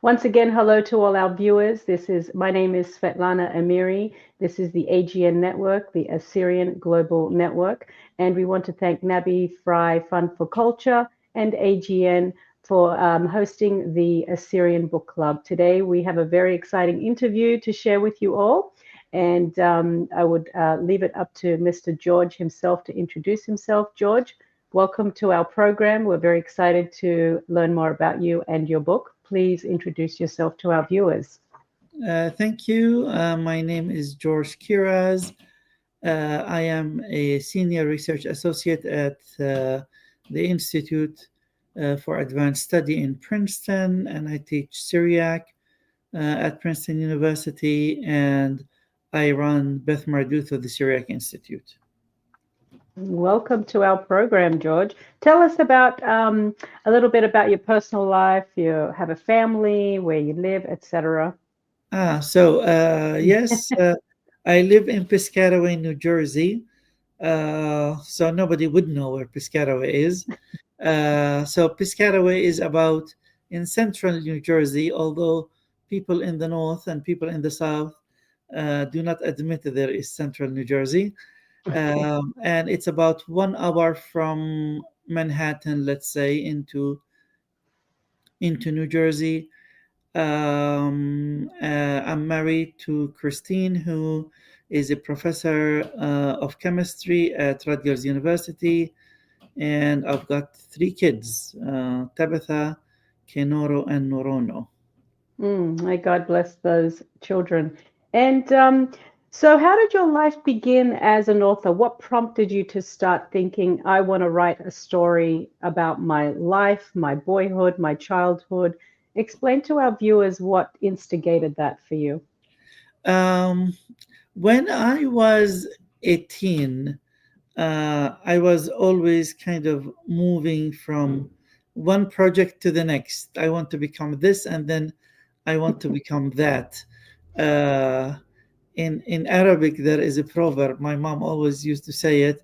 Once again, hello to all our viewers. My name is Svetlana Amiri. This is the AGN Network, the Assyrian Global Network, and we want to thank Nabi Fry Fund for Culture and AGN for hosting the Assyrian Book Club. Today, we have a very exciting interview to share with you all, and I would leave it up to Mr. George himself to introduce himself. George, welcome to our program. We're very excited to learn more about you and your book. Please introduce yourself to our viewers. Thank you. My name is George Kiraz. I am a senior research associate at the Institute for Advanced Study in Princeton, and I teach Syriac at Princeton University, and I run Beth Mardouth of the Syriac Institute. Welcome to our program, George. Tell us about a little bit about your personal life. You have a family, where you live, etc. Yes, I live in Piscataway, New Jersey. So nobody would know where Piscataway is. So Piscataway is about in central New Jersey, although people in the north and people in the south do not admit that there is central New Jersey. And it's about 1 hour from Manhattan, let's say, into New Jersey. I'm married to Christine, who is a professor of chemistry at Rutgers University, and I've got 3 kids: Tabitha, Kenoro, and Norono. May God bless those children. And so, how did your life begin as an author? What prompted you to start thinking, I want to write a story about my life, my boyhood, my childhood? Explain to our viewers what instigated that for you. Um, when I was 18, I was always kind of moving from one project to the next. I want to become this, and then I want to become that. Uh, in Arabic, there is a proverb. My mom always used to say it.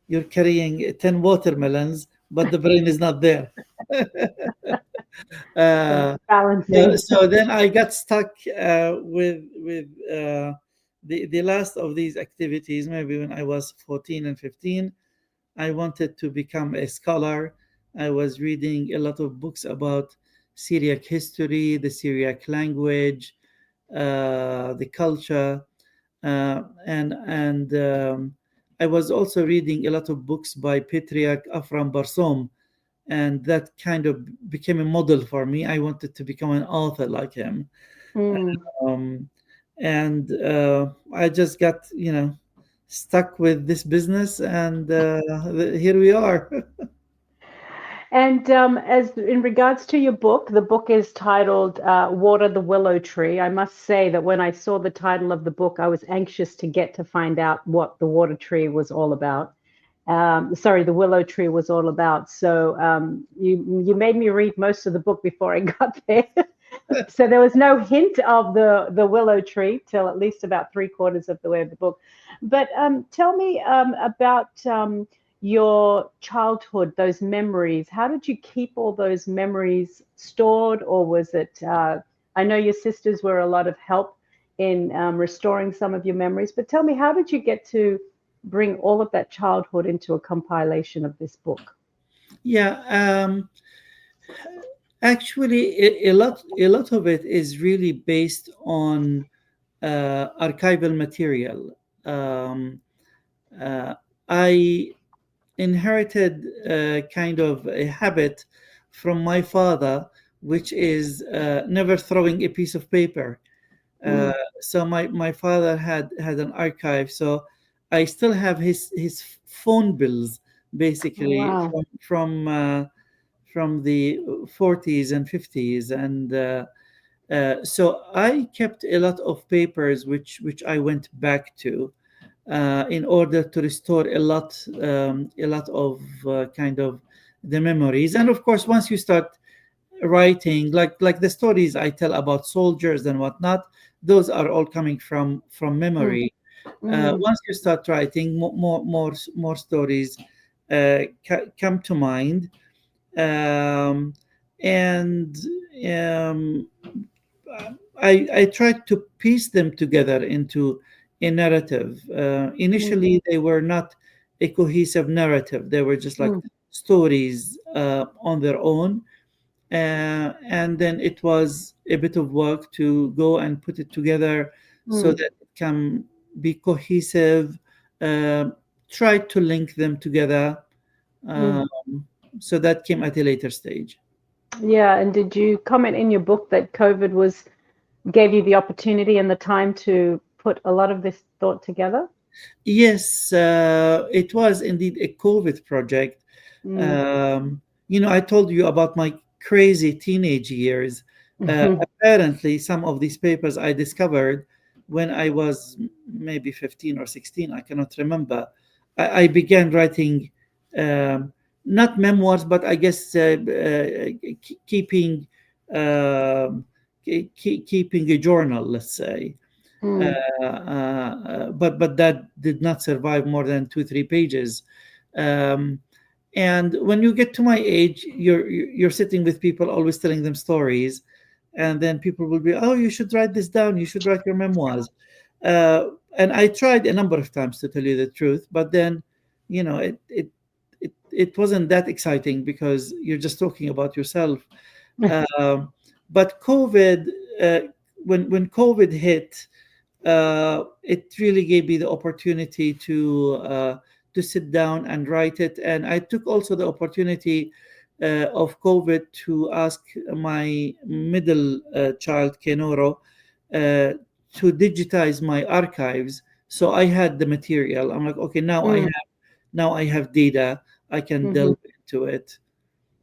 You're carrying 10 watermelons, but the brain is not there. So uh, so, balancing. so then I got stuck with the last of these activities. Maybe when I was 14 and 15, I wanted to become a scholar. I was reading a lot of books about Syriac history, the Syriac language, the culture, and I was also reading a lot of books by Patriarch Afram Barsom, and that kind of became a model for me. I wanted to become an author like him, Mm. um, and I just got stuck with this business, and here we are. And as in regards to your book, the book is titled Water the Willow Tree. I must say that when I saw the title of the book, I was anxious to get to find out what the water tree was all about. Sorry, the willow tree was all about. So you made me read most of the book before I got there. So there was no hint of the willow tree till at least about three-quarters of the way of the book. But tell me about your childhood, those memories. How did you keep all those memories stored, or was it? I know your sisters were a lot of help in restoring some of your memories, but tell me, how did you get to bring all of that childhood into a compilation of this book? Yeah, actually, a lot of it is really based on archival material. Um, uh, I inherited kind of a habit from my father, which is never throwing a piece of paper. Uh, Mm. so my father had an archive, so I still have his phone bills, Oh, basically wow. from the 40s and 50s, and so I kept a lot of papers which I went back to in order to restore a lot of kind of the memories. And of course, once you start writing, like the stories I tell about soldiers and whatnot, those are all coming from Mm. memory. Mm. Once you start writing, more stories come to mind. um, and um, I tried to piece them together into a narrative. Mm, Initially, they were not a cohesive narrative; they were just like mm, stories on their own. And then it was a bit of work to go and put it together so mm, that it can be cohesive. Uh, try to link them together. mm. Um, so that came at a later stage. Yeah, and did you comment in your book that COVID was gave you the opportunity and the time to put a lot of this thought together? Yes, it was indeed a COVID project. Mm. Um, I told you about my crazy teenage years. Apparently, some of these papers I discovered when I was maybe 15 or 16, I cannot remember. I began writing not memoirs, but I guess keeping keeping a journal, let's say. Mm, But that did not survive more than 2 3 pages. Um, and when you get to my age, you're sitting with people, always telling them stories, and then people will be, oh, you should write this down. You should write your memoirs. And I tried a number of times to tell you the truth, but then, it wasn't that exciting because you're just talking about yourself. Um, but COVID, uh, when COVID hit, it really gave me the opportunity to sit down and write it. And I took also the opportunity of COVID to ask my middle child, Kenoro, to digitize my archives. So I had the material. I'm like, okay, mm, now I have data. I can hmm. delve into it.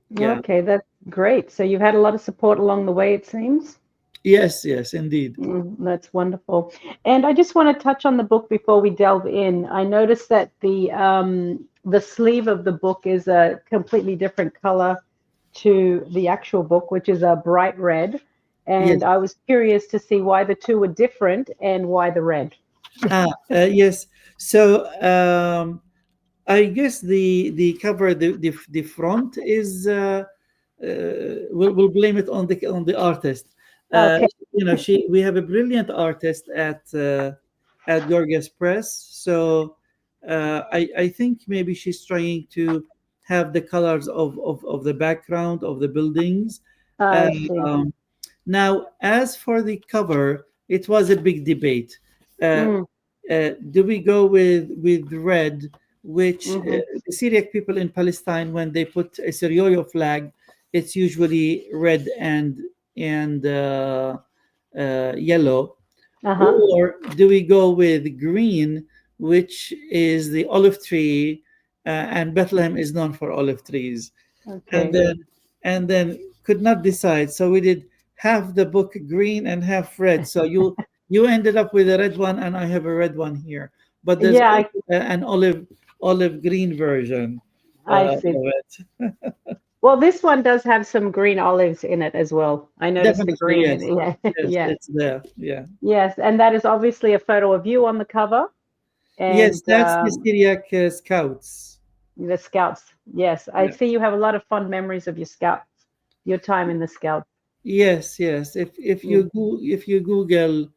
Yeah. Okay, that's great. So you've had a lot of support along the way, it seems. Yes. Yes. Indeed. That's wonderful. And I just want to touch on the book before we delve in. I noticed that the sleeve of the book is a completely different color to the actual book, which is a bright red. Yes. And I was curious to see why the two were different and why the red. Yes. So I guess the cover, the front is we'll blame it on the artist. Uh, Okay. she we have a brilliant artist at Gorgas Press, so I think maybe she's trying to have the colors of the background of the buildings. I Uh, see. um, Now, as for the cover, it was a big debate. Uh, Mm, do we go with red, which hmm. the Syriac people in Palestine, when they put a Syrio flag, it's usually red and yellow, Uh-huh. or do we go with green, which is the olive tree, and Bethlehem is known for olive trees, and Okay. then could not decide. So we did half the book green and half red. So you ended up with a red one, and I have a red one here. But there's Yeah, also an olive green version I of see. it. Well, this one does have some green olives in it as well. I noticed the Definitely, green in yes, it. Yeah. yes, Yeah. it's there. Yeah, Yes, and that is obviously a photo of you on the cover yes, and that's the Syriac Scouts. the scouts. Yes, I Yeah. see you have a lot of fond memories of your scouts, your time in the scouts. Yes, yes. Mm. If you Google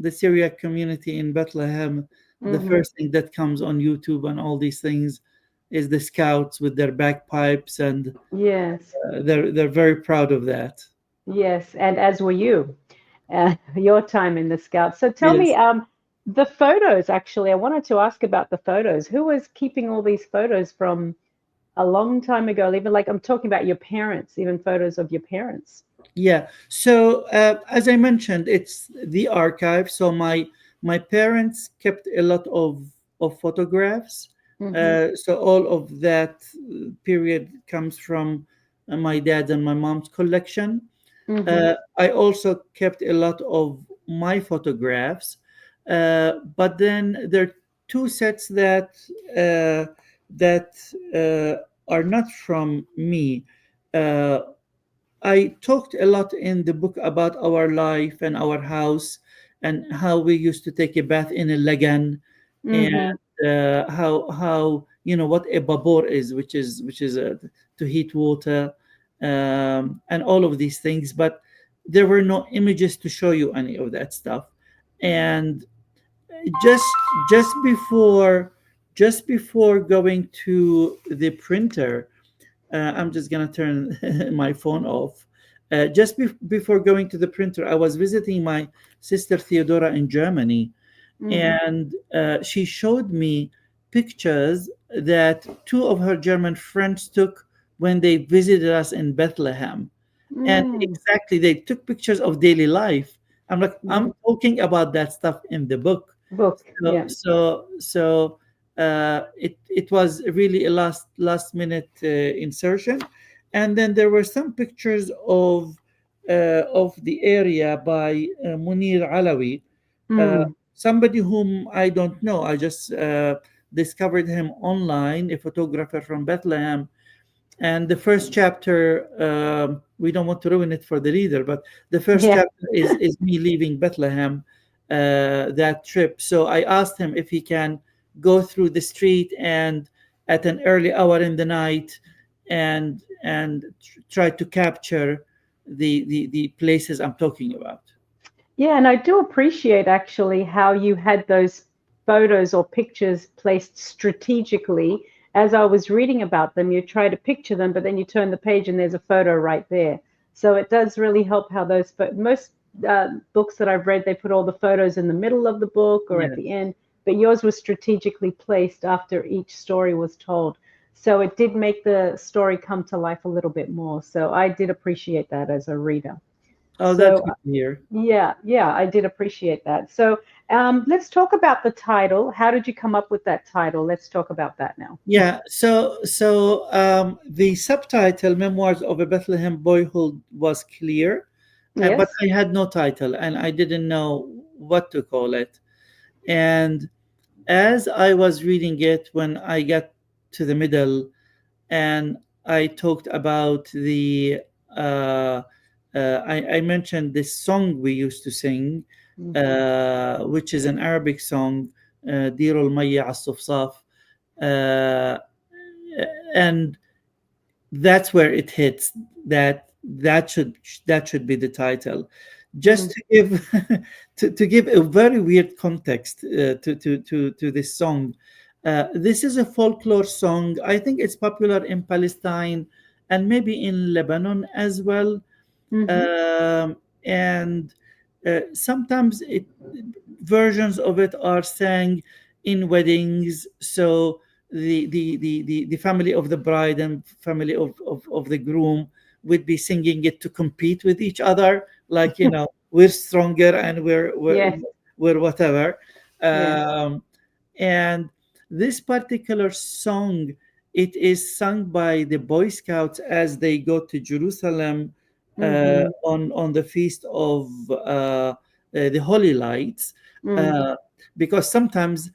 the Syriac community in Bethlehem, the Hmm. first thing that comes on YouTube and all these things is the Scouts with their bagpipes, and Yes, they're very proud of that. yes, and as were you, your time in the scouts. So tell me, Yes. the photos, actually, I wanted to ask about the photos. Who was keeping all these photos from a long time ago? Even like I'm talking about your parents, even photos of your parents. Yeah. So as I mentioned, it's the archive. So my parents kept a lot of photographs. Hmm. So all of that period comes from my dad and my mom's collection. Hmm. I also kept a lot of my photographs, but then there are two sets that are not from me. Uh, I talked a lot in the book about our life and our house and how we used to take a bath in a lagan, and Hmm. how what a babor is, which is to heat water, and all of these things, but there were no images to show you any of that stuff. And just just before just before going to the printer, I'm just gonna turn my phone off. Before going to the printer, I was visiting my sister Theodora in Germany, Mm, and she showed me pictures that two of her German friends took when they visited us in Bethlehem. And mm, exactly, they took pictures of daily life. I'm like, I'm mhm. talking about that stuff in the book. Book, So yeah. it was really a last minute insertion, and then there were some pictures of the area by Munir Alawi, Mm, somebody whom I don't know. I just discovered him online, a photographer from Bethlehem. And the first chapter, we don't want to ruin it for the reader, but the first yeah. chapter is me leaving Bethlehem, that trip. So I asked him if he can go through the street and at an early hour in the night, and try to capture the places I'm talking about. Yeah, and I do appreciate actually how you had those photos or pictures placed strategically. As I was reading about them, you try to picture them, but then you turn the page and there's a photo right there. So it does really help how those, but most books that I've read, they put all the photos in the middle of the book or at Yeah. the end, but yours was strategically placed after each story was told. So it did make the story come to life a little bit more. So I did appreciate that as a reader. Oh, that's So good to hear. yeah, yeah, I did appreciate that. So let's talk about the title. How did you come up with that title? Let's talk about that now. Yeah, so the subtitle "Memoirs of a Bethlehem Boyhood" was clear, but Yes. I had no title and I didn't know what to call it. And as I was reading it, when I got to the middle, and I talked about uh, I mentioned this song we used to sing, Hmm. which is an Arabic song, "ديروا المية على الصفصاف," uh, and that's where it hits that that should be the title, just Mm. to give to give a very weird context to this song. This is a folklore song. I think it's popular in Palestine and maybe in Lebanon as well. Hmm. And sometimes versions of it are sang in weddings. So the family of the bride and family of the groom would be singing it to compete with each other, like, we're stronger and Yes. we're whatever. Yes. um, and this particular song, it is sung by the Boy Scouts as they go to Jerusalem Hmm. on the feast of the Holy Lights, Mm. uh, because sometimes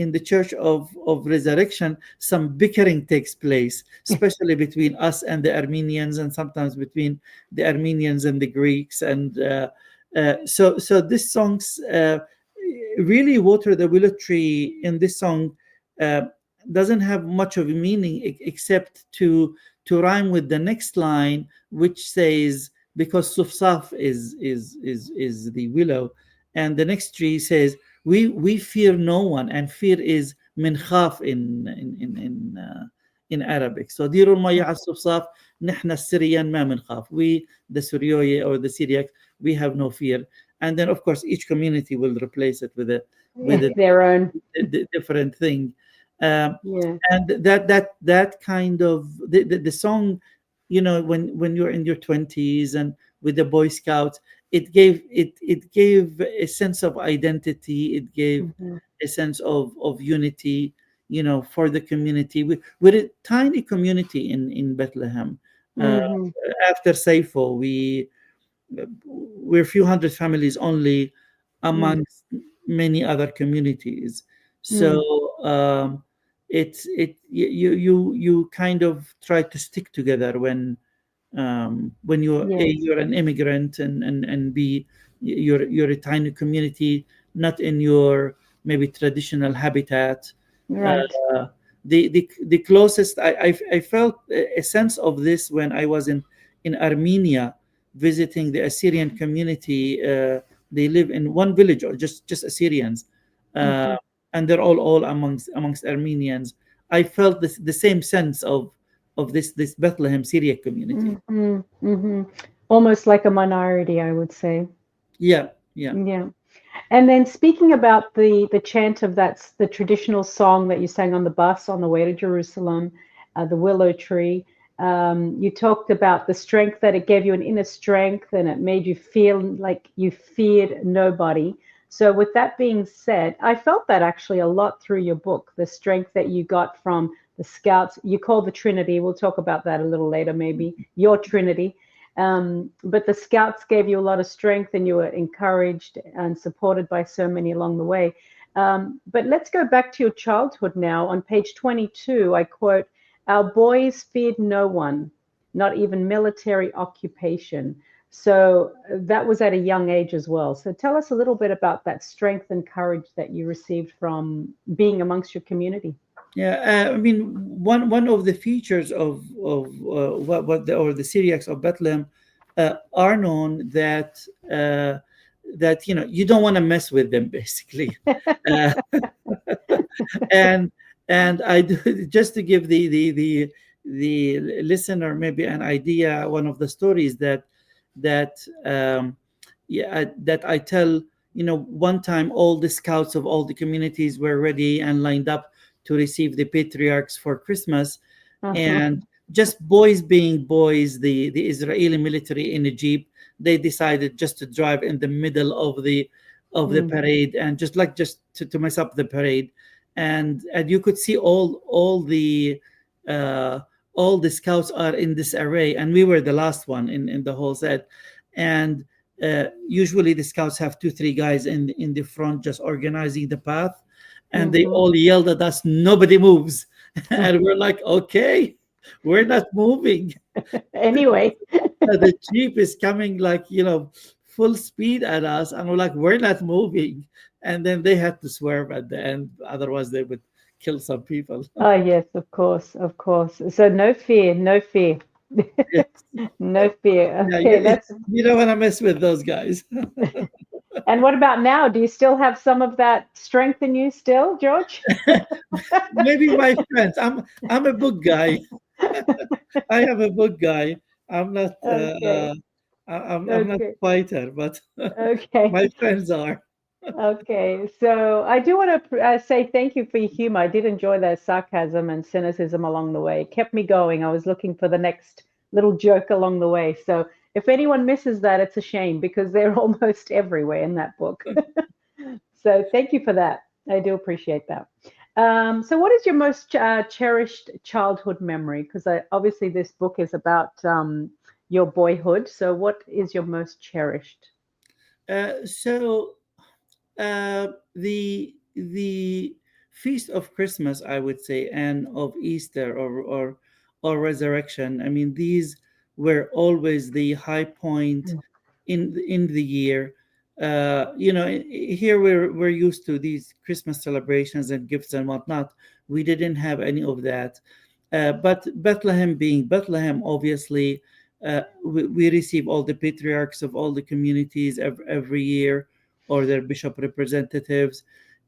in the Church of Resurrection, some bickering takes place, especially between us and the Armenians, and sometimes between the Armenians and the Greeks. And so this song's really Water the Willow Tree in this song uh, doesn't have much of a meaning except to rhyme with the next line, which says, because Sufsaf is the willow, and the next tree says, we fear no one, and fear is min khaf in Arabic. So ديروا المية على الصفصاف نحن السريان ما بنخاف. We, the Suryoye or the Syriac, we have no fear. And then of course each community will replace it with Yeah, their own. a different thing. Um, Yeah. and that kind of the song, when you're in your 20s and with the Boy Scouts, it gave a sense of identity. It gave Hmm. a sense of unity, for the community. We're a tiny community in Bethlehem. uh, Hmm. After Saifo, we're a few hundred families only Mm. amongst many other communities. So Mm. you kind of try to stick together when Yes. you're an immigrant, and b, you're a tiny community, not in your maybe traditional habitat. Right. uh, the closest I felt a sense of this when I was in Armenia visiting the Assyrian community. They live in one village, or just Assyrians, uh, Hmm. and they're all amongst Armenians. I felt the same sense of this Bethlehem Syriac community. Hmm. Hmm. Almost like a minority, I would say. Yeah, yeah. Yeah. And then speaking about the chant of that's the traditional song that you sang on the bus on the way to Jerusalem, the Willow Tree. You talked about the strength that it gave you, an inner strength, and it made you feel like you feared nobody. So, with that being said, I felt that actually a lot through your book, the strength that you got from the scouts. You call the Trinity. We'll talk about that a little later, maybe your Trinity. But the scouts gave you a lot of strength and you were encouraged and supported by so many along the way. But let's go back to your childhood now. On page 22, I quote, "Our boys feared no one, not even military occupation." So that was at a young age as well. So tell us a little bit about that strength and courage that you received from being amongst your community. Yeah, I mean, one of the features of what the Syriacs of Bethlehem are known that you don't want to mess with them basically, uh, and I do, just to give the listener maybe an idea. One of the stories that yeah that I tell, one time all the scouts of all the communities were ready and lined up to receive the patriarchs for Christmas, Uh-huh. and just boys being boys, the Israeli military in a jeep, they decided just to drive in the middle of the Mm. parade, and just to mess up the parade, and you could see uh, all the scouts are in this array, and we were the last one in the whole set, and usually the scouts have two three guys in the front just organizing the path, and they Mhm. all yelled at us, "Nobody moves," and we're like, "Okay, we're not moving." Anyway. The jeep is coming like full speed at us, and we're like, "We're not moving," and then they had to swerve at the end, otherwise they would kill some people. Oh, yes, of course, of course. So no fear, no fear. Yeah, No fear. yeah, Okay, that's you don't want to mess with those guys. and what about now? Do you still have some of that strength in you still, George? Maybe my friends. I'm a book guy. I am a book guy. I'm not. Okay, I'm not a okay, fighter, but okay. my friends are. Okay, so I do want to say thank you for your humor. I did enjoy that sarcasm and cynicism along the way. It kept me going. I was looking for the next little joke along the way. So if anyone misses that, it's a shame because they're almost everywhere in that book. So thank you for that. I do appreciate that. So what is your most cherished childhood memory? Because obviously this book is about your boyhood. So what is your most cherished? So the feast of Christmas, I would say, and of Easter or resurrection. I mean, these were always the high point in the year. Here we're used to these Christmas celebrations and gifts and whatnot. We didn't have any of that. But Bethlehem being Bethlehem, obviously, we receive all the patriarchs of all the communities every year, or their bishop representatives,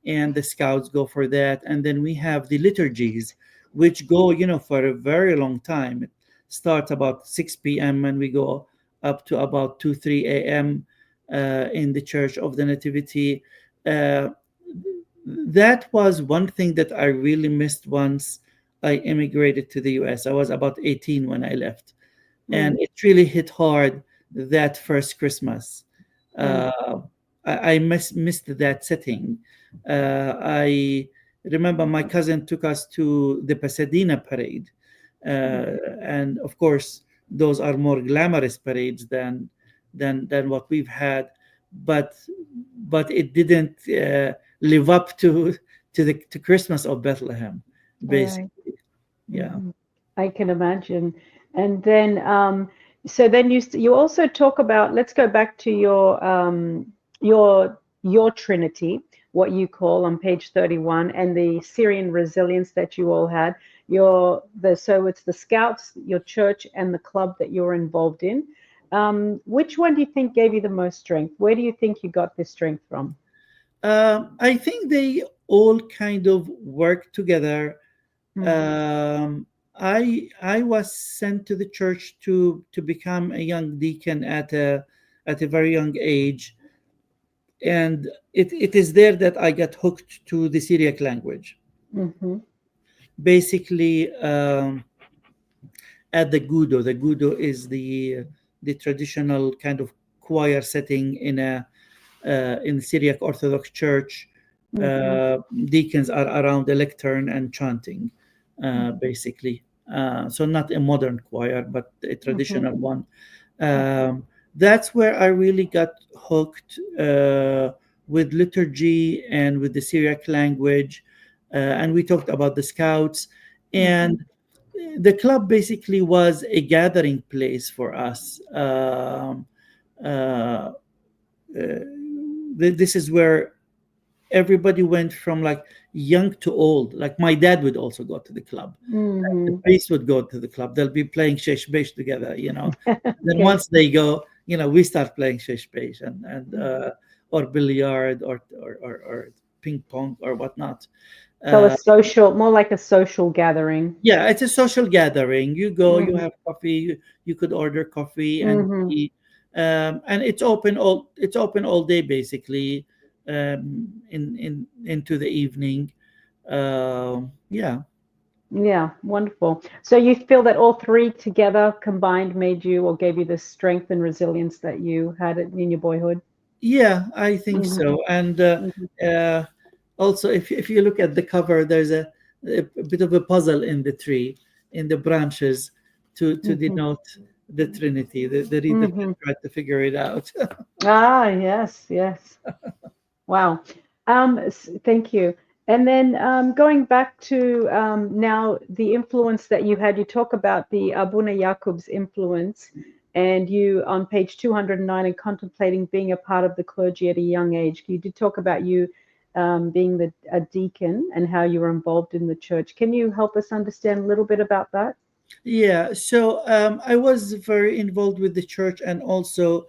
and the scouts go for that. And then we have the liturgies, which go, for a very long time. It starts about 6 p.m. and we go up to about 2, 3 a.m. In the Church of the Nativity. Uh, that was one thing that I really missed once I immigrated to the US. I was about 18 when I left, and Mm, it really hit hard that first Christmas. mm, Uh, I missed that setting. I remember my cousin took us to the Pasadena parade, mm. and of course, those are more glamorous parades than what we've had, but it didn't live up to Christmas of Bethlehem, All right. basically. Yeah. Mhm. I can imagine. And then, so then you also talk about. Let's go back to your Trinity. what you call on page 31, and the Syrian resilience that you all had. So it's the Scouts, your church, and the club that you're involved in. Which one do you think gave you the most strength? Where do you think you got this strength from? I think they all kind of work together. Mm, I was sent to the church to become a young deacon at a very young age, and it is there that I got hooked to the Syriac language. mm-hmm, Basically, at the gudo. The gudo is the traditional kind of choir setting in the Syriac Orthodox Church. mm-hmm, Deacons are around the lectern and chanting, basically. So not a modern choir, but a mm-hmm, traditional one. That's where I really got hooked with liturgy and with the Syriac language. And we talked about the Scouts. mm-hmm, And the club basically was a gathering place for us. Uh, this is where everybody went from like young to old. Like my dad would also go to the club. The mm-hmm. priest would go to the club. They'll be playing shesh besh together. Then Okay. once they go, we start playing shesh besh and or billiard or ping pong or whatnot. So a Uh, social, more like a social gathering. yeah, it's a social gathering. You go, you Mm-hmm, have coffee. You could order coffee and mm-hmm. tea, and it's open all day basically, into the evening. Yeah. Yeah, wonderful. So you feel that all three together combined made you or gave you the strength and resilience that you had in your boyhood? Yeah, I think Hmm. so. And Hmm. uh, also, if you look at the cover, there's a bit of a puzzle in the tree, in the branches, to Hmm. denote the Trinity. The reader can Hmm. try to figure it out. Ah, yes, yes. Wow. Thank you. And then going back to now the influence that you had, you talk about the Abuna Yaqub's influence, and you on page 209 and contemplating being a part of the clergy at a young age. You did talk about you being a deacon and how you were involved in the church. Can you help us understand a little bit about that? Yeah, so I was very involved with the church, and also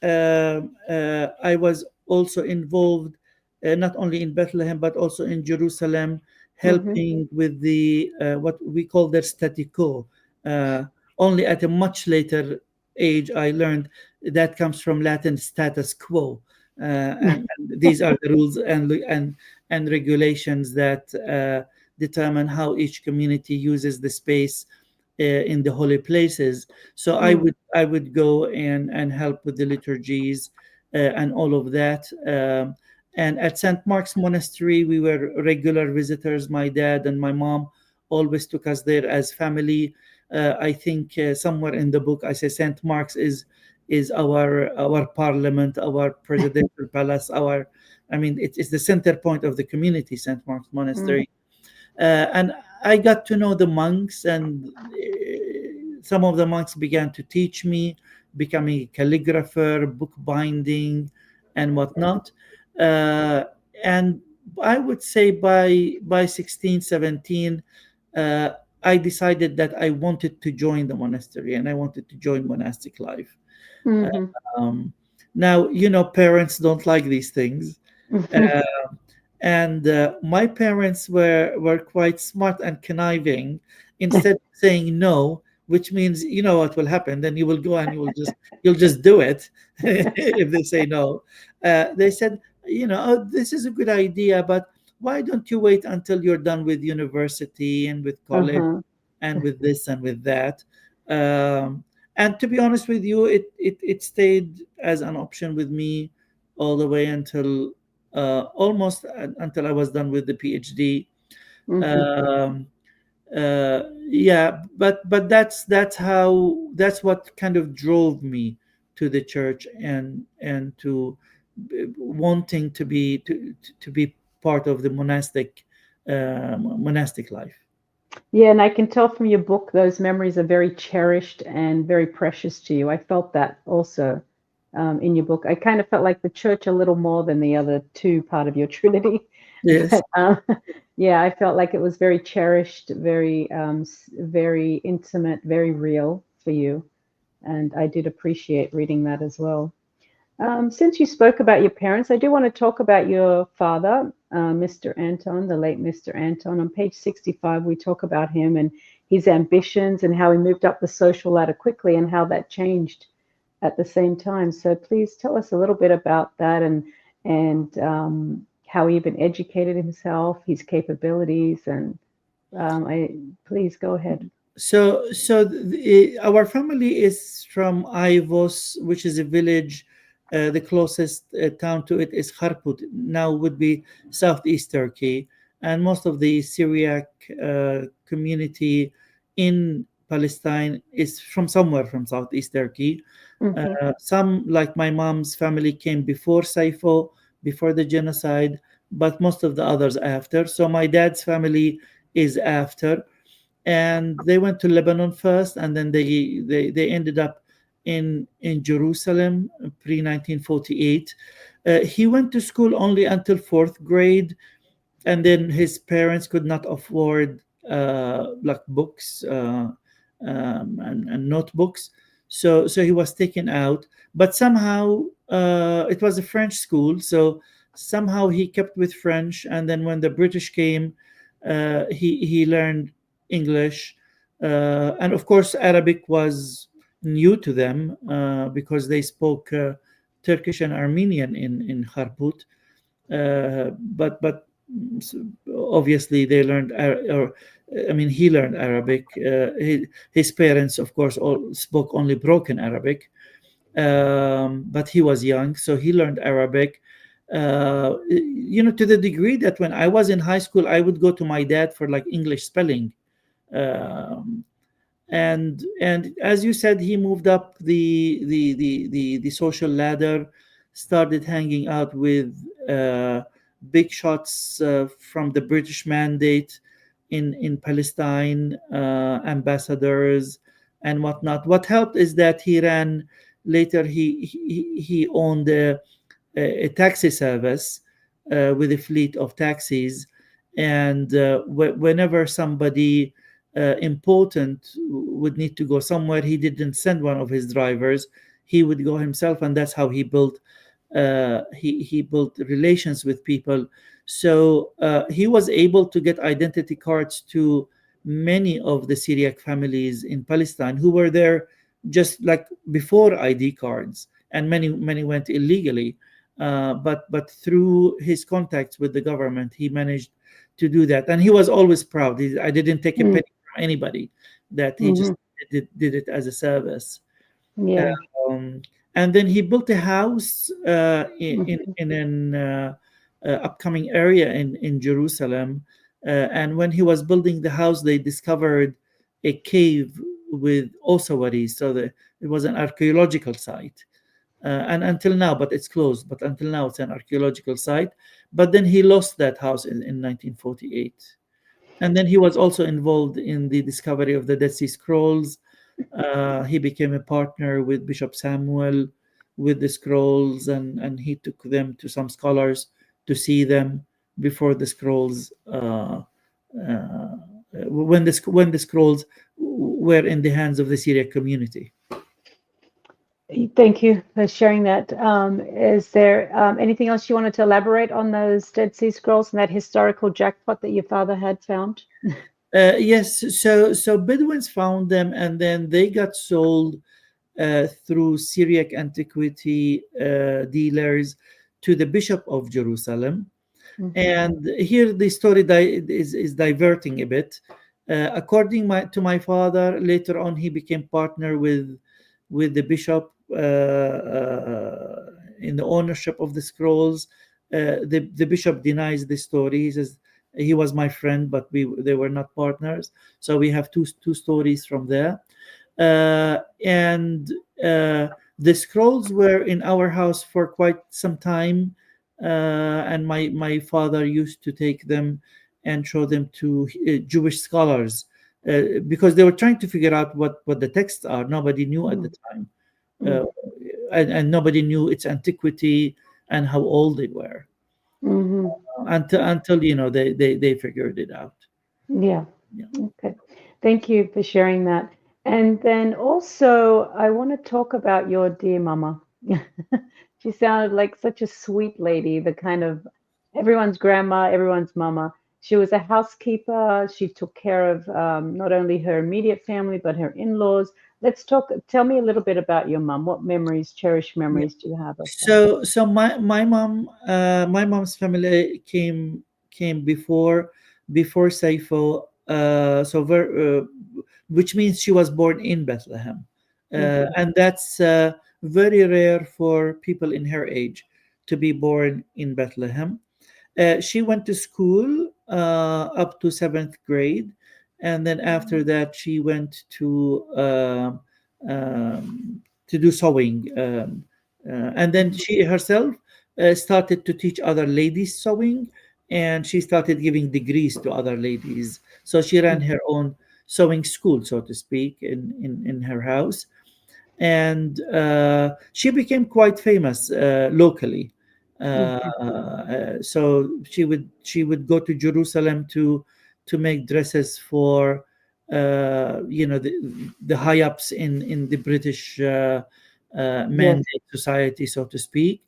I was also involved not only in Bethlehem but also in Jerusalem, Mm-hmm. helping with the what we call their statico. Uh, Only at a much later age, I learned that comes from Latin status quo, and these are the rules and regulations that determine how each community uses the space in the holy places. So I would go and help with the liturgies and all of that. And at St. Mark's Monastery, we were regular visitors. My dad and my mom always took us there as family. I think somewhere in the book I say St. Mark's is our parliament, our presidential palace, our I mean it's the center point of the community, St. Mark's Mm-hmm. Monastery. And I got to know the monks, and some of the monks began to teach me, becoming a calligrapher, bookbinding, and whatnot. Uh, and I would say by 16, 17, uh, I decided that I wanted to join the monastery and I wanted to join monastic life. Mm-hmm. Um, Now, parents don't like these things. Uh, and my parents were quite smart and conniving. Instead of saying no, which means you know what will happen, then you will go and you'll just do it. If they say no, they said, oh, this is a good idea, but why don't you wait until you're done with university and with college Uh-huh. and with this and with that. um, and to be honest with you, it stayed as an option with me all the way until almost until I was done with the PhD. Mm-hmm. Um, yeah, but that's what kind of drove me to the church and to wanting to be part of the monastic life. Yeah, and I can tell from your book those memories are very cherished and very precious to you. I felt that also. in your book. I kind of felt like the church a little more than the other two part of your Trinity. Yes. But yeah, I felt like it was very cherished, very very intimate, very real for you, and I did appreciate reading that as well. Since you spoke about your parents, I do want to talk about your father, Mr. Anton, the late Mr. Anton. On page 65, we talk about him and his ambitions and how he moved up the social ladder quickly and how that changed at the same time. So please tell us a little bit about that and how he even educated himself, his capabilities, and I please go ahead. Our family is from Ivos, which is a village. The closest town to it is Kharput. Now would be southeast Turkey, and most of the Syriac community in Palestine is from somewhere from southeast Turkey. Hmm. Some, like my mom's family, came before Saifo, before the genocide, but most of the others after. So my dad's family is after, and they went to Lebanon first, and then they ended up in Jerusalem pre 1948. He went to school only until fourth grade, and then his parents could not afford like books and notebooks, so he was taken out. But somehow it was a French school, so somehow he kept with French, and then when the British came, he learned English, and of course Arabic was new to them because they spoke Turkish and Armenian in Kharput, but obviously they learned or I mean he learned Arabic. His parents of course all spoke only broken Arabic, but he was young, so he learned Arabic, to the degree that when I was in high school I would go to my dad for like English spelling. Um, and and as you said, he moved up the social ladder, started hanging out with big shots from the British Mandate in Palestine, ambassadors and whatnot. What helped is that he ran later. He owned a taxi service with a fleet of taxis, and whenever somebody important would need to go somewhere, he didn't send one of his drivers. He would go himself, and that's how he built he built relations with people. So he was able to get identity cards to many of the Syriac families in Palestine who were there just like before ID cards, and many went illegally. But through his contacts with the government, he managed to do that, and he was always proud. I didn't take a penny from anybody; that he just Mm-hmm. did it as a service. Yeah. Um, and then he built a house Hmm. in an upcoming area in Jerusalem. And when he was building the house, they discovered a cave with ossuaries. So it was an archaeological site. And until now, but it's closed. But until now, it's an archaeological site. But then he lost that house in 1948. And then he was also involved in the discovery of the Dead Sea Scrolls. He became a partner with Bishop Samuel with the scrolls, and he took them to some scholars to see them before the scrolls, when the scrolls were in the hands of the Syriac community. Thank you for sharing that. Is there anything else you wanted to elaborate on those Dead Sea Scrolls and that historical jackpot that your father had found? Yes, so Bedouins found them, and then they got sold through Syriac antiquity dealers to the Bishop of Jerusalem. Hmm. And here the story is diverting a bit. To my father, later on he became partner with the bishop in the ownership of the scrolls. The bishop denies the story. He says he was my friend, but they were not partners. So we have two stories from there. And the scrolls were in our house for quite some time, and my father used to take them and show them to Jewish scholars, because they were trying to figure out what the texts are. Nobody knew at the time. Uh, and nobody knew its antiquity and how old they were Hmm. until they figured it out. Yeah. Yeah. Okay. Thank you for sharing that. And then also, I want to talk about your dear mama. She sounded like such a sweet lady, the kind of everyone's grandma, everyone's mama. She was a housekeeper. She took care of not only her immediate family, but her in-laws. Let's talk. Tell me a little bit about your mom. What memories, cherished Yeah. memories do you have of her? So my mom's family came before Saifo, which means she was born in Bethlehem, Hmm. and that's very rare for people in her age to be born in Bethlehem. She went to school up to seventh grade, and then after that, she went to do sewing, and then she herself started to teach other ladies sewing, and she started giving degrees to other ladies. So she ran her own sewing school, so to speak, in her house, and she became quite famous locally. Hmm. So she would go to Jerusalem to make dresses for the high ups in the British Yes. mandate society, so to speak,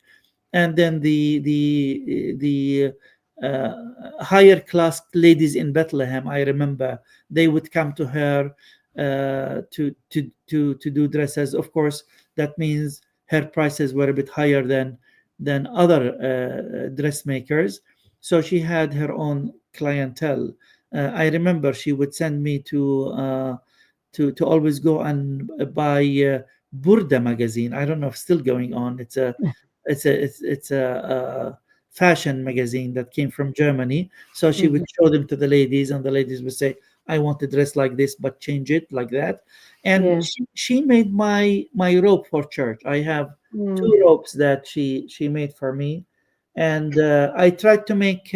and then the higher class ladies in Bethlehem, I remember they would come to her to do dresses. Of course, that means her prices were a bit higher than other dressmakers. So she had her own clientele. I remember she would send me to always go and buy Burda magazine. I don't know if it's still going on. It's a fashion magazine that came from Germany. So she would Hmm. show them to the ladies, and the ladies would say, "I want to dress like this, but change it like that." And Yeah. she made my robe for church. I have Mm. two ropes that she made for me, and I tried to make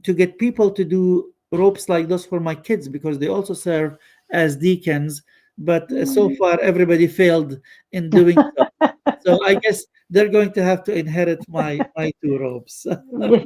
to get people to do ropes like those for my kids because they also serve as deacons. But so Mm. far, everybody failed in doing so. So I guess they're going to have to inherit my two robes. Yeah.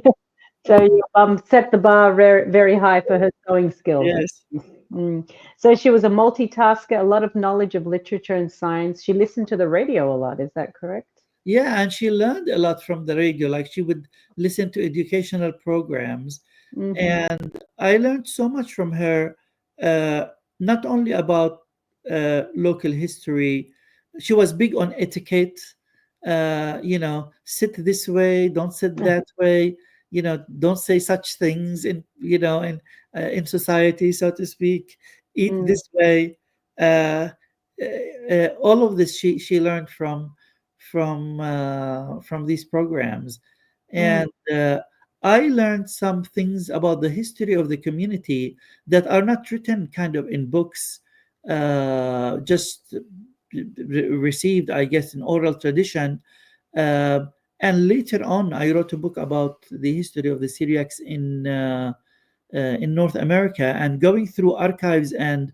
So you set the bar very, very high for her sewing skills. Yes. Mm. So she was a multitasker, a lot of knowledge of literature and science. She listened to the radio a lot. Is that correct? Yeah, and she learned a lot from the radio. Like she would listen to educational programs, Hmm. and I learned so much from her. Uh, Not only about local history, she was big on etiquette. Sit this way, don't sit that way. Don't say such things in society, so to speak. Eat Mm. this way. Uh, all of this she learned from these programs, Mm. and I learned some things about the history of the community that are not written kind of in books, just received, I guess, in oral tradition. Uh, and later on, I wrote a book about the history of the Syriacs in North America, and going through archives and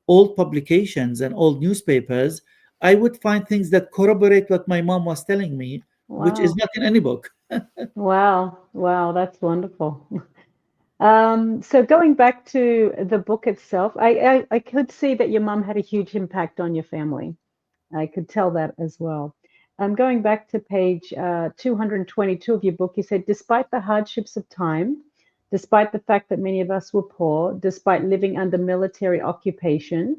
old publications and old newspapers, I would find things that corroborate what my mom was telling me, which is Wow. not in any book. Wow. Wow. That's wonderful. So going back to the book itself, I could see that your mum had a huge impact on your family. I could tell that as well. Going back to page 222 of your book, you said, despite the hardships of time, despite the fact that many of us were poor, despite living under military occupation,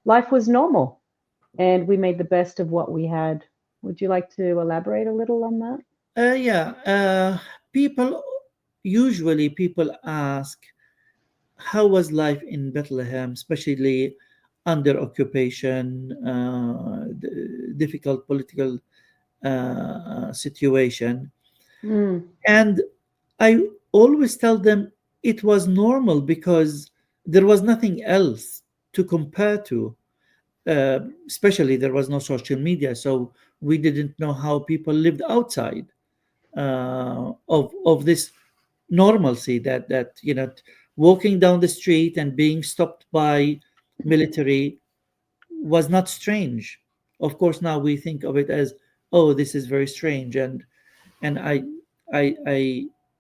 life was normal and we made the best of what we had. Would you like to elaborate a little on that? Yeah, people people ask, how was life in Bethlehem, especially under occupation, difficult political situation? Mm. And I always tell them it was normal because there was nothing else to compare to. Especially there was no social media, so we didn't know how people lived outside of this normalcy that walking down the street and being stopped by military was not strange. Of course, now we think of it as, oh, this is very strange, and I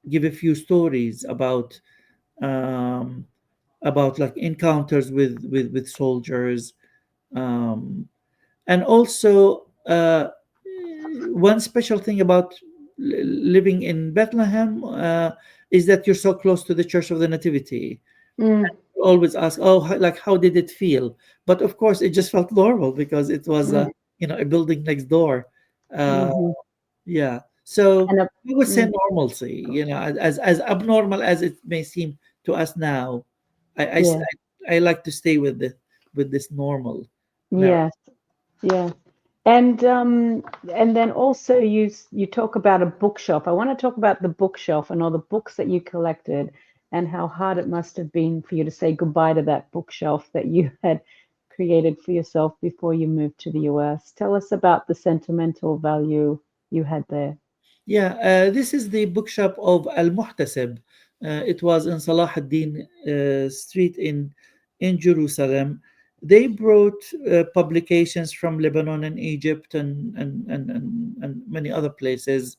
give a few stories um, about like encounters with soldiers, um, and also one special thing about living in Bethlehem is that you're so close to the Church of the Nativity. Mm, Always ask, oh, like how did it feel? But of course, it just felt normal because it was mm, a building next door. Uh, hmm. yeah, so And I would say mm, normalcy. As abnormal as it may seem to us now, I, I, yeah, I like to stay with this normal narrative. yes, yes. And then also you talk about a bookshelf. I want to talk about the bookshelf and all the books that you collected and how hard it must have been for you to say goodbye to that bookshelf that you had created for yourself before you moved to the US. Tell us about the sentimental value you had there. Yeah, this is the bookshop of Al Muhtasib. It was in Salah ad-Din Street in Jerusalem. They brought publications from Lebanon and Egypt and many other places.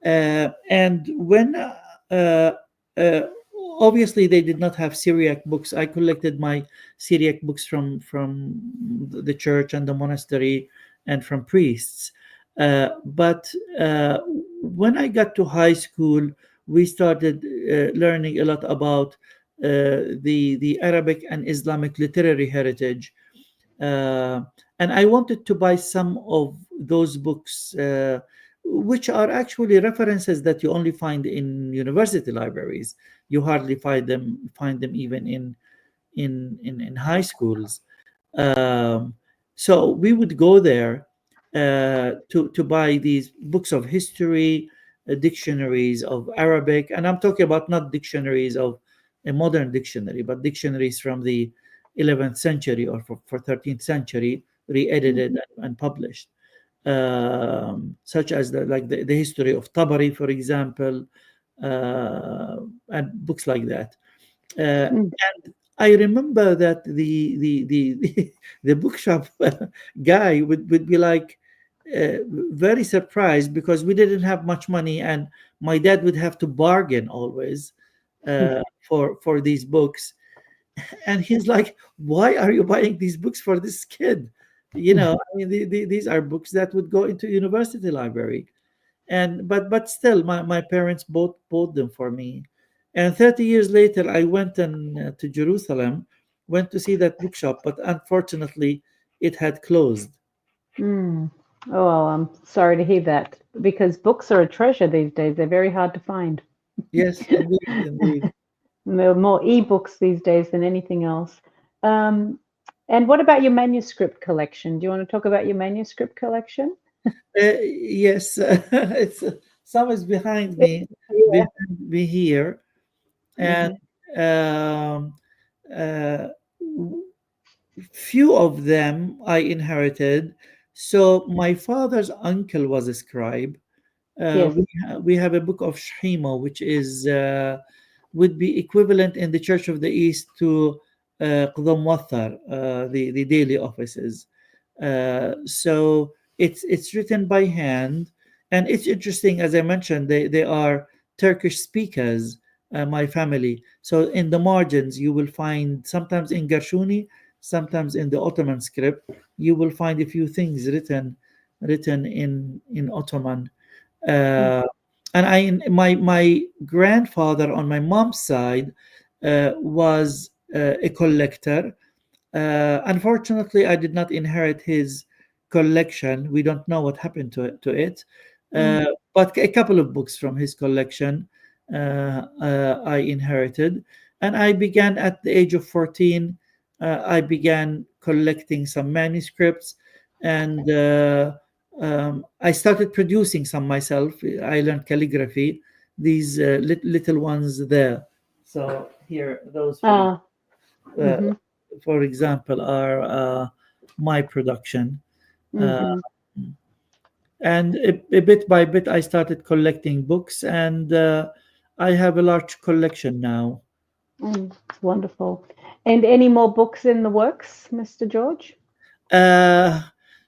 And when uh, obviously they did not have Syriac books, I collected my Syriac books from the church and the monastery and from priests. But when I got to high school, we started learning a lot about the Arabic and Islamic literary heritage, uh, and I wanted to buy some of those books, which are actually references that you only find in university libraries. You hardly find them even in high schools. Um, so we would go there to buy these books of history, dictionaries of Arabic, and I'm talking about not dictionaries of a modern dictionary, but dictionaries from the 11th century or for 13th century, re-edited Mhm, and published, such as the history of Tabari, for example, uh, and books like that. mm, And I remember that the bookshop guy would be like very surprised because we didn't have much money, and my dad would have to bargain always for these books. And he's like, "Why are you buying these books for this kid?" I mean, these are books that would go into university library, and but still my parents both bought them for me. And 30 years later I went to Jerusalem, went to see that bookshop, but unfortunately it had closed. mm. Oh, well, I'm sorry to hear that because books are a treasure these days. They're very hard to find. Yes, indeed. There are more ebooks these days than anything else. Um, and what about your manuscript collection? Do you want to talk about your manuscript collection? Yes. It's some is behind Yeah. me, here. And Hmm. um, uh, few of them I inherited. So my father's uncle was a scribe. Yes. We have a book of Shahima, which is would be equivalent in the Church of the East to Qadha Muwaththar, the daily offices. So it's written by hand, and it's interesting. As I mentioned, they are Turkish speakers. My family. So in the margins, you will find sometimes in Gershuni, sometimes in the Ottoman script, you will find a few things written in Ottoman. Mm, uh, and my grandfather on my mom's side was a collector. Unfortunately, I did not inherit his collection. We don't know what happened to it. mm, But a couple of books from his collection I inherited. And I began at the age of 14. I began collecting some manuscripts, and I started producing some myself. I learned calligraphy. These little ones there. So here, those ah, uh, mm-hmm, for example, are my production. Uh, mm-hmm, and a bit by bit, I started collecting books, and I have a large collection now. mm. It's wonderful. And any more books in the works, Mr. George? Uh,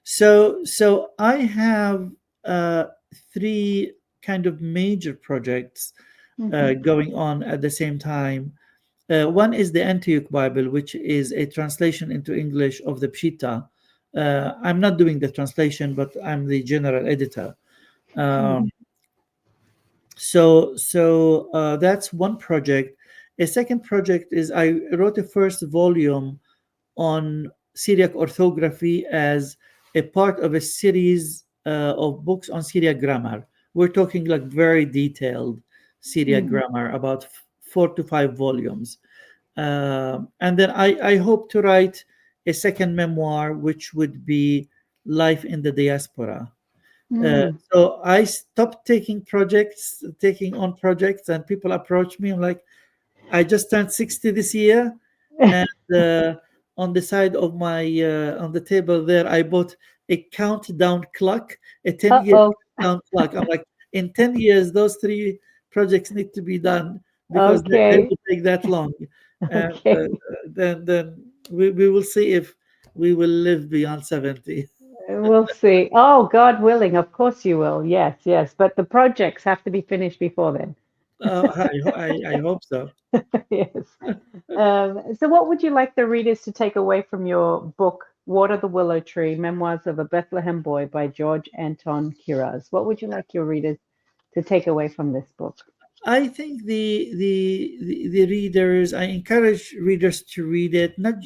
So I have uh, three kind of major projects Hmm. going on at the same time. One is the Antioch Bible, which is a translation into English of the Pshita. I'm not doing the translation, but I'm the general editor. Um, so that's one project. A second project is I wrote a first volume on Syriac orthography as a part of a series of books on Syriac grammar. We're talking like very detailed Syriac Hmm. grammar, about 4 to 5 volumes. And then I hope to write a second memoir, which would be Life in the Diaspora. Hmm. So I stopped taking on projects, and people approach me. I'm like, I just turned 60 this year, and on the side of my on the table there, I bought a countdown clock, a 10-year Uh-oh. countdown clock. I'm like, in 10 years, those three projects need to be done because they Okay. will take that long. And Okay. then we will see if we will live beyond 70. We'll see. Oh, God willing, of course you will. Yes, yes. But the projects have to be finished before then. I hope so. Yes. So what would you like the readers to take away from your book, Water the Willow Tree, Memoirs of a Bethlehem Boy by George Anton Kiraz? What would you like your readers to take away from this book? I think the readers. I encourage readers to read it, not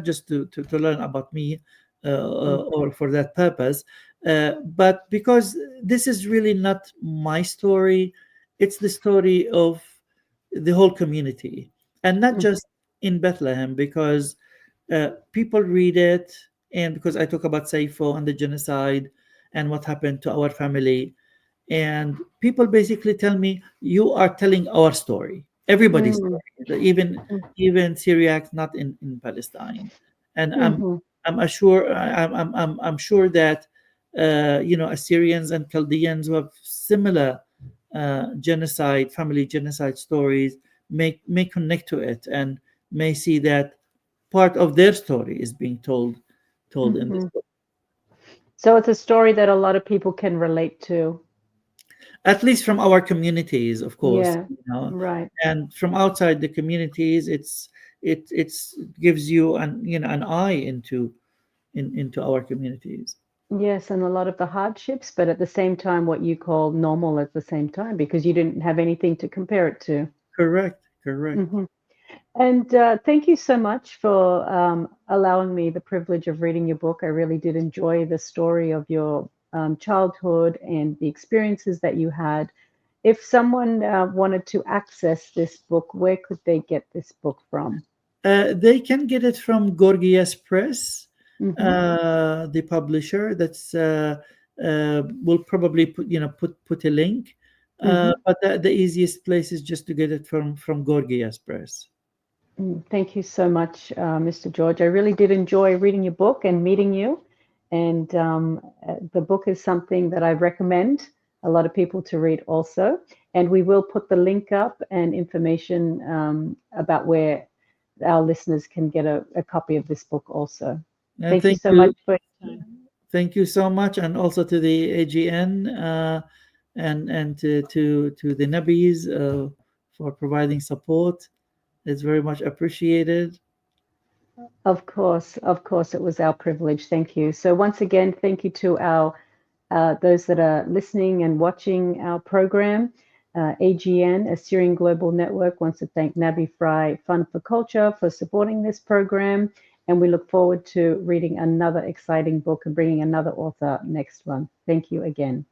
just to learn about me, Mm, or for that purpose, but because this is really not my story. It's the story of the whole community, and not mm, just in Bethlehem, because people read it, and because I talk about Saifo and the genocide and what happened to our family, and people basically tell me, you are telling our story, everybody's mm, story, even Syriacs not in Palestine. And mhm, I'm sure that Assyrians and Chaldeans who have similar genocide, family genocide stories, may connect to it, and may see that part of their story is being told in this mhm. book. So it's a story that a lot of people can relate to. At least from our communities, of course, Yeah, right. and from outside the communities, it's gives you an eye into our communities. Yes, and a lot of the hardships, but at the same time, what you call normal at the same time, because you didn't have anything to compare it to. Correct. Hmm. And thank you so much for allowing me the privilege of reading your book. I really did enjoy the story of your childhood and the experiences that you had. If someone wanted to access this book, where could they get this book from? They can get it from Gorgias Press, Hmm. the publisher. That's We'll probably put a link, Hmm. but the easiest place is just to get it from Gorgias Press. Thank you so much, Mr. George. I really did enjoy reading your book and meeting you. And the book is something that I recommend a lot of people to read also. And we will put the link up and information about where our listeners can get a copy of this book also. And Thank you thank so much you. for your time. Thank you so much, and also to the AGN, and to the Nabis, for providing support. It's very much appreciated. Of course, it was our privilege. Thank you. So once again, thank you to our those that are listening and watching our program. AGN, Assyrian Global Network, wants to thank Nabi Fry Fund for Culture for supporting this program. And we look forward to reading another exciting book and bringing another author next month. Thank you again.